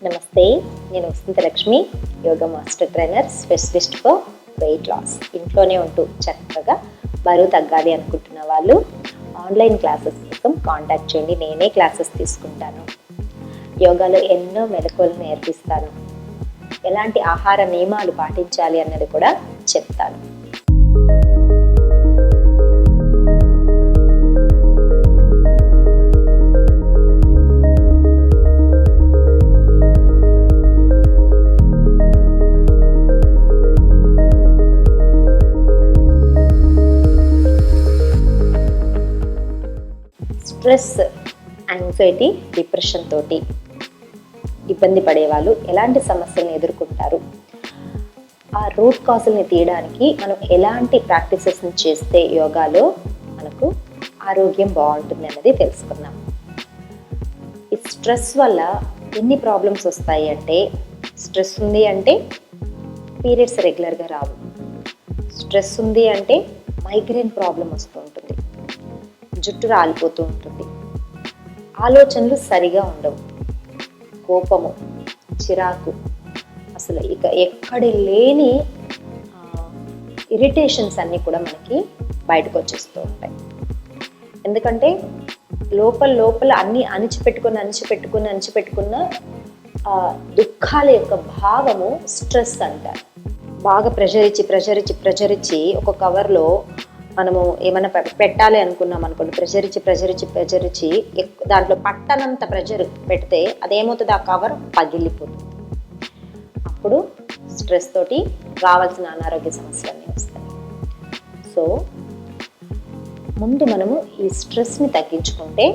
నమస్తే, నేను Vasantha Lakshmi, yoga master trainer, specialist for weight loss. ఇంట్లోనే ఉంటూ చక్కగా బరువు తగ్గాలి అనుకుంటున్న వాళ్ళు ఆన్లైన్ క్లాసెస్ కోసం కాంటాక్ట్ చేయండి. నేనే క్లాసెస్ తీసుకుంటాను. యోగాలో ఎన్నో మెలకువలు నేర్పిస్తాను. ఎలాంటి ఆహార నియమాలు పాటించాలి అన్నది కూడా చెప్తాను. స్ట్రెస్, యాంగ్జైటీ, డిప్రెషన్ తోటి ఇబ్బంది పడేవాళ్ళు ఎలాంటి సమస్యలను ఎదుర్కొంటారు, ఆ రూట్ కాజుల్ని తీయడానికి మనం ఎలాంటి ప్రాక్టీసెస్ని చేస్తే యోగాలో మనకు ఆరోగ్యం బాగుంటుంది అన్నది తెలుసుకుందాం. ఈ స్ట్రెస్ వల్ల ఎన్ని ప్రాబ్లమ్స్ వస్తాయి అంటే, స్ట్రెస్ ఉంది అంటే పీరియడ్స్ రెగ్యులర్గా రావు, స్ట్రెస్ ఉంది అంటే మైగ్రేన్ ప్రాబ్లం వస్తూ ఉంటుంది, జుట్టు రాలిపోతూ ఉంటుంది, ఆలోచనలు సరిగా ఉండవు, కోపము, చిరాకు, అసలు ఇక ఎక్కడి లేని ఇరిటేషన్స్ అన్నీ కూడా మనకి బయటకు వచ్చేస్తూ ఉంటాయి. ఎందుకంటే లోపల అన్నీ అణిచిపెట్టుకున్న దుఃఖాల యొక్క భావము స్ట్రెస్ అంటారు. బాగా ప్రెషర్ ఇచ్చి ఒక కవర్లో మనము ఏమైనా పెట్టాలి అనుకున్నాం అనుకోండి, ప్రెషర్ ఇచ్చి దాంట్లో పట్టనంత ప్రెషర్ పెడితే అదేమవుతుంది, ఆ కవర్ పగిలిపోతుంది. అప్పుడు స్ట్రెస్ తోటి రావాల్సిన అనారోగ్య సమస్యలన్నీ వస్తాయి. సో ముందు మనము ఈ స్ట్రెస్ని తగ్గించుకుంటే,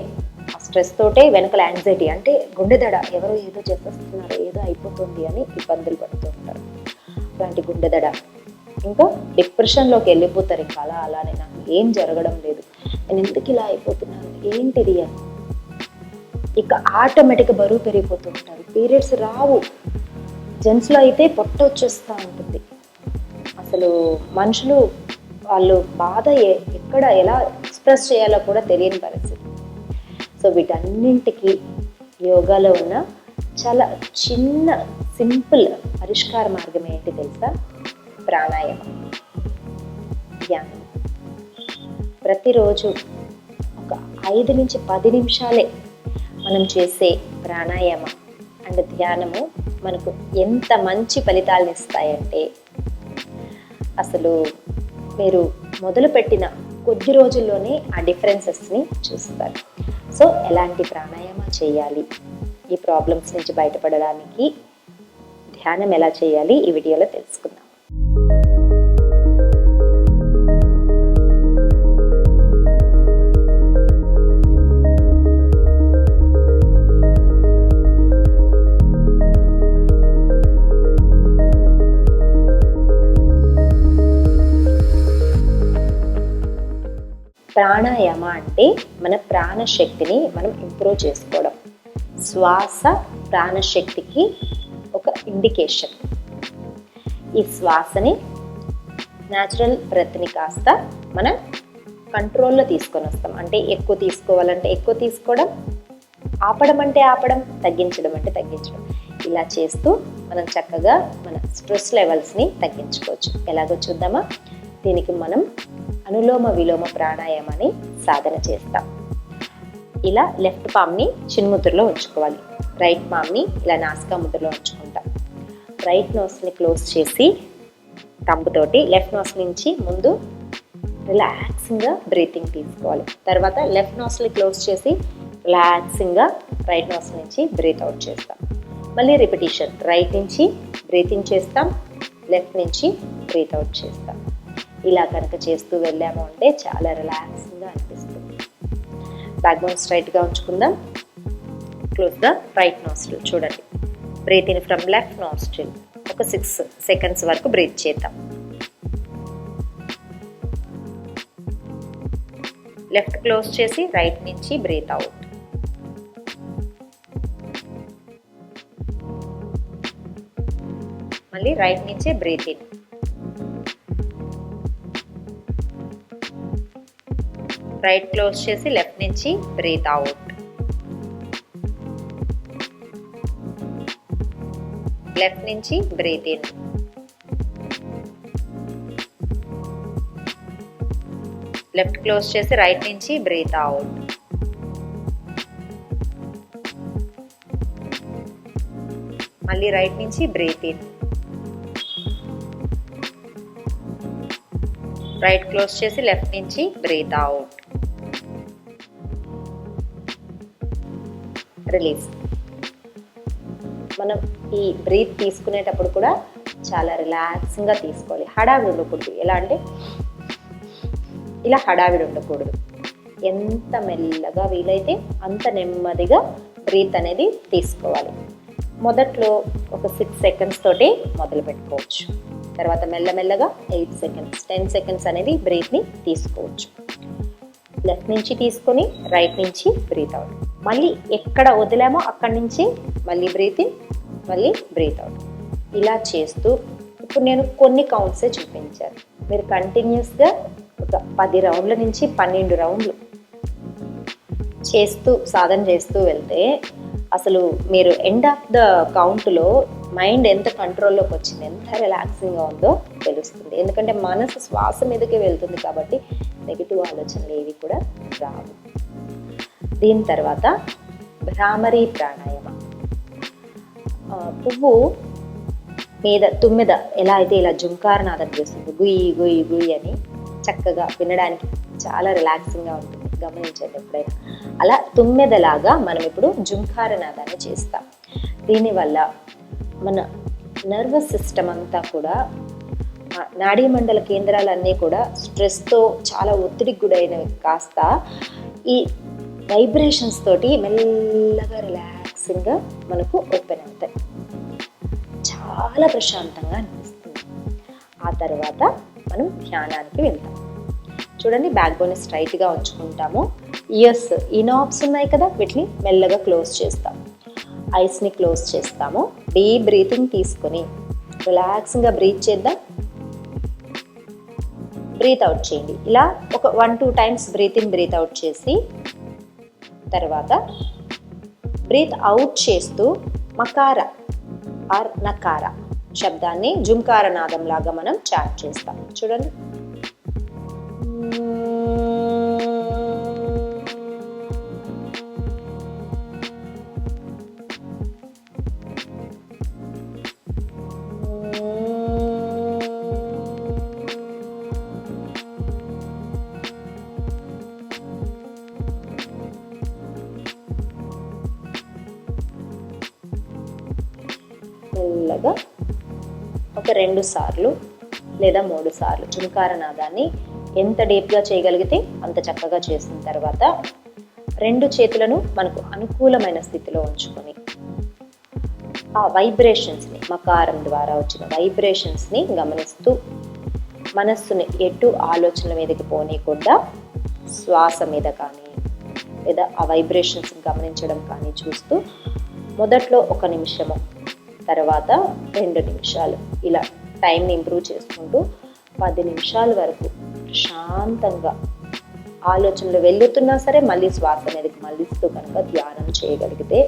ఆ స్ట్రెస్ తోటే వెనకాల యాంగ్జైటీ అంటే గుండె దడ, ఎవరో ఏదో చేసేస్తున్నారు, ఏదో అయిపోతుంది అని ఇబ్బందులు పడుతూ ఉంటారు. అలాంటి గుండె దడ, ఇంకా డిప్రెషన్లోకి వెళ్ళిపోతారు. ఇంకా అలానే నాకు ఏం జరగడం లేదు, నేను ఎందుకు ఇలా అయిపోతున్నాను, ఏంటిది అని. ఇక ఆటోమేటిక్గా బరువు పెరిగిపోతూ ఉంటారు. పీరియడ్స్ రావు, జెంట్స్లో అయితే పొట్ట వచ్చేస్తూ ఉంటుంది. అసలు మనుషులు వాళ్ళు బాధ ఎక్కడ ఎలా ఎక్స్ప్రెస్ చేయాలో కూడా తెలియని పరిస్థితి. సో వీటన్నింటికి యోగాలో ఉన్న చాలా చిన్న సింపుల్ పరిష్కార మార్గం ఏంటి తెలుసా? ప్రాణాయామం, ధ్యానం. ప్రతిరోజు ఒక 5 నుంచి 10 నిమిషాలే మనం చేసే ప్రాణాయామం అండ్ ధ్యానము మనకు ఎంత మంచి ఫలితాలను ఇస్తాయంటే, అసలు మీరు మొదలుపెట్టిన కొద్ది రోజుల్లోనే ఆ డిఫరెన్సెస్ని చూస్తారు. సో ఎలాంటి ప్రాణాయామం చేయాలి, ఈ ప్రాబ్లమ్స్ నుంచి బయటపడడానికి ధ్యానం ఎలా చేయాలి, ఈ వీడియోలో తెలుసుకుందాం. ప్రాణాయామ అంటే మన ప్రాణశక్తిని మనం ఇంప్రూవ్ చేసుకోవడం. శ్వాస ప్రాణశక్తికి ఒక ఇండికేషన్. ఈ శ్వాసని, న్యాచురల్ బ్రెత్ని కాస్త మనం కంట్రోల్లో తీసుకొని వస్తాం. అంటే ఎక్కువ తీసుకోవాలంటే ఎక్కువ తీసుకోవడం, ఆపడం అంటే ఆపడం, తగ్గించడం అంటే తగ్గించడం. ఇలా చేస్తూ మనం చక్కగా మన స్ట్రెస్ లెవెల్స్ని తగ్గించుకోవచ్చు. ఎలాగో చూద్దామా? దీనికి మనం అనులోమ విలోమ ప్రాణాయామాన్ని సాధన చేస్తాం. ఇలా లెఫ్ట్ పామ్ని చిన్ముద్రలో ఉంచుకోవాలి, రైట్ పామ్ని ఇలా నాసికా ముద్రలో ఉంచుకుంటాం. రైట్ నోస్ని క్లోజ్ చేసి తంబుతోటి లెఫ్ట్ నోస్ నుంచి ముందు రిలాక్సింగ్గా బ్రీతింగ్ తీసుకోవాలి. తర్వాత లెఫ్ట్ నోస్ని క్లోజ్ చేసి రిలాక్సింగ్గా రైట్ నోస్ నుంచి బ్రీత్ అవుట్ చేస్తాం. మళ్ళీ రిపిటీషన్, రైట్ నుంచి బ్రీతింగ్ చేస్తాం, లెఫ్ట్ నుంచి బ్రీత్ అవుట్ చేస్తాం. ఇలా కనుక చేస్తూ వెళ్ళాము అంటే చాలా రిలాక్స్గా అనిపిస్తుంది. బ్యాక్ బోన్ స్ట్రైట్గా ఉంచుకుందాం. Close the right nostril. చూడండి, breathe in from left nostril. ఒక 6 సెకండ్స్ వరకు బ్రీత్ చేద్దాం. లెఫ్ట్ క్లోజ్ చేసి రైట్ నుంచి బ్రీత్ అవుట్. మళ్ళీ రైట్ నుంచే బ్రీత్ ఇన్. రైట్ క్లోజ్ చేసి లెఫ్ట్ నుంచి బ్రీత్ అవుట్. లెఫ్ట్ నుంచి బ్రీత్ ఇన్. లెఫ్ట్ క్లోజ్ చేసి రైట్ నుంచి బ్రీత్ అవుట్. మళ్ళీ రైట్ నుంచి బ్రీత్ ఇన్. రైట్ క్లోజ్ చేసి లెఫ్ట్ నుంచి బ్రీత్ అవుట్. రిలీజ్. మనం ఈ బ్రీత్ తీసుకునేటప్పుడు కూడా చాలా రిలాక్సింగ్గా తీసుకోవాలి. హడావిడి ఉండకూడదు. ఎలా అంటే ఇలా హడావిడి ఉండకూడదు. ఎంత మెల్లగా వీలైతే అంత నెమ్మదిగా బ్రీత్ అనేది తీసుకోవాలి. మొదట్లో ఒక 6 సెకండ్స్ తోటి మొదలు పెట్టుకోవచ్చు. తర్వాత మెల్లమెల్లగా 8 సెకండ్స్ 10 సెకండ్స్ అనేది బ్రీత్ని తీసుకోవచ్చు. లెఫ్ట్ నుంచి తీసుకొని రైట్ నుంచి బ్రీత్ అవుట్. మళ్ళీ ఎక్కడ వదిలామో అక్కడి నుంచి మళ్ళీ బ్రీత్ ఇన్, మళ్ళీ బ్రీత్ అవుట్. ఇలా చేస్తూ ఇప్పుడు నేను కొన్ని కౌంట్సే చూపించాను. మీరు కంటిన్యూస్గా ఒక 10 రౌండ్ల నుంచి 12 రౌండ్లు చేస్తూ సాధన చేస్తూ వెళ్తే అసలు మీరు ఎండ్ ఆఫ్ ద కౌంట్లో మైండ్ ఎంత కంట్రోల్లోకి వచ్చింది, ఎంత రిలాక్సింగ్గా ఉందో తెలుస్తుంది. ఎందుకంటే మనసు శ్వాస మీదకే వెళ్తుంది కాబట్టి నెగిటివ్ ఆలోచనలు ఏవి కూడా రావు. దీని తర్వాత భ్రామరీ ప్రాణాయామ. పువ్వు మీద తుమ్మెద ఎలా అయితే ఇలా జుంకారనాదం చేస్తుంది, గుయ్యి గుయ్యి గుయ్యి అని, చక్కగా వినడానికి చాలా రిలాక్సింగ్గా ఉంటుంది. గమనించండి ఎప్పుడైనా. అలా తుమ్మెదలాగా మనం ఇప్పుడు జుంకారనాదాన్ని చేస్తాం. దీనివల్ల మన నర్వస్ సిస్టమ్ అంతా కూడా, నాడీ మండల కేంద్రాలన్నీ కూడా స్ట్రెస్తో చాలా ఒత్తిడికి గురైనవి కాస్త ఈ వైబ్రేషన్స్ తోటి మెల్లగా రిలాక్సింగ్గా మనకు ఓపెన్ అవుతాయి. చాలా ప్రశాంతంగా అనిపిస్తుంది. ఆ తర్వాత మనం ధ్యానానికి వెళ్తాం. చూడండి, బ్యాక్ బోన్ స్ట్రైట్గా ఉంచుకుంటాము. ఇయర్స్ ఈ నాబ్స్ ఉన్నాయి కదా, వీటిని మెల్లగా క్లోజ్ చేస్తాం. ఐస్ని క్లోజ్ చేస్తాము. డీప్ బ్రీతింగ్ తీసుకొని రిలాక్స్గా బ్రీత్ చేద్దాం. బ్రీత్ అవుట్ చేయండి. ఇలా ఒక 1-2 times breath in breath out చేసి తర్వాత బ్రీత్ అవుట్ చేస్తూ మకార ఆర్ నకార శబ్దాన్ని జుంకార నాదం లాగా మనం చాట్ చేస్తాం. చూడండి, మెల్లగా ఒక 2 సార్లు లేదా 3 సార్లు జుంకార నాదాన్ని ఎంత డీప్గా చేయగలిగితే అంత చక్కగా చేసిన తర్వాత 2 చేతులను మనకు అనుకూలమైన స్థితిలో ఉంచుకొని ఆ వైబ్రేషన్స్ని, మకారం ద్వారా వచ్చిన వైబ్రేషన్స్ని గమనిస్తూ మనస్సుని ఎటు ఆలోచనల మీదకి పోనీయకుండా శ్వాస మీద కానీ లేదా ఆ వైబ్రేషన్స్ గమనించడం కానీ చూస్తూ మొదట్లో 1 నిమిషము, తర్వాత 2 నిమిషాలు, ఇలా టైంని ఇంప్రూవ్ చేసుకుంటూ 10 నిమిషాల వరకు ప్రశాంతంగా ఆలోచనలు వెళ్తున్నా సరే మళ్ళీ శ్వాస మీదకి మళ్ళిస్తూ కనుక ధ్యానం చేయగలిగితే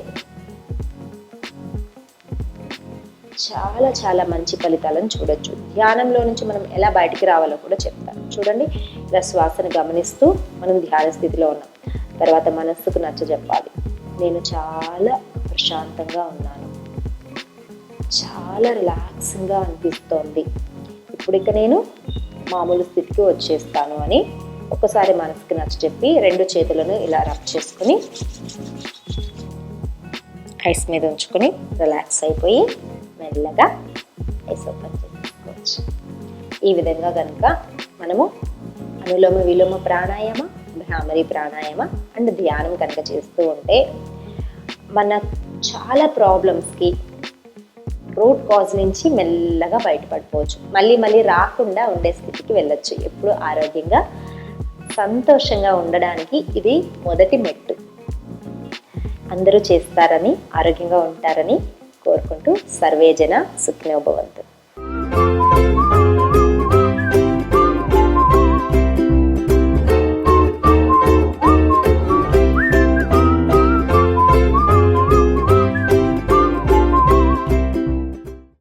చాలా చాలా మంచి ఫలితాలను చూడొచ్చు. ధ్యానంలో నుంచి మనం ఎలా బయటికి రావాలో కూడా చెప్తాను. చూడండి, ఇలా శ్వాసను గమనిస్తూ మనం ధ్యాన స్థితిలో ఉన్నాం. తర్వాత మనస్సుకు నచ్చ చెప్పాలి, నేను చాలా ప్రశాంతంగా ఉన్నాను, చాలా రిలాక్సింగ్గా అనిపిస్తోంది, ఇప్పుడు ఇక నేను మామూలు స్థితికి వచ్చేస్తాను అని ఒకసారి మనసుకి నచ్చ చెప్పి 2 చేతులను ఇలా రబ్ చేసుకుని ఐస్ మీద ఉంచుకొని రిలాక్స్ అయిపోయి మెల్లగా ఐస్ ఓపెన్ చేసుకోవచ్చు. ఈ విధంగా కనుక మనము అనులోమ విలోమ ప్రాణాయామ, భ్రామరి ప్రాణాయామ అండ్ ధ్యానం కనుక చేస్తూ ఉంటే మన చాలా ప్రాబ్లమ్స్కి రూట్ కాజ్ నుంచి మెల్లగా బయటపడిపోవచ్చు. మళ్ళీ రాకుండా ఉండే స్థితికి వెళ్ళొచ్చు. ఎప్పుడు ఆరోగ్యంగా సంతోషంగా ఉండడానికి ఇది మొదటి మెట్టు. అందరూ చేస్తారని, ఆరోగ్యంగా ఉంటారని కోరుకుంటూ సర్వేజన సుఖినో భవంతు.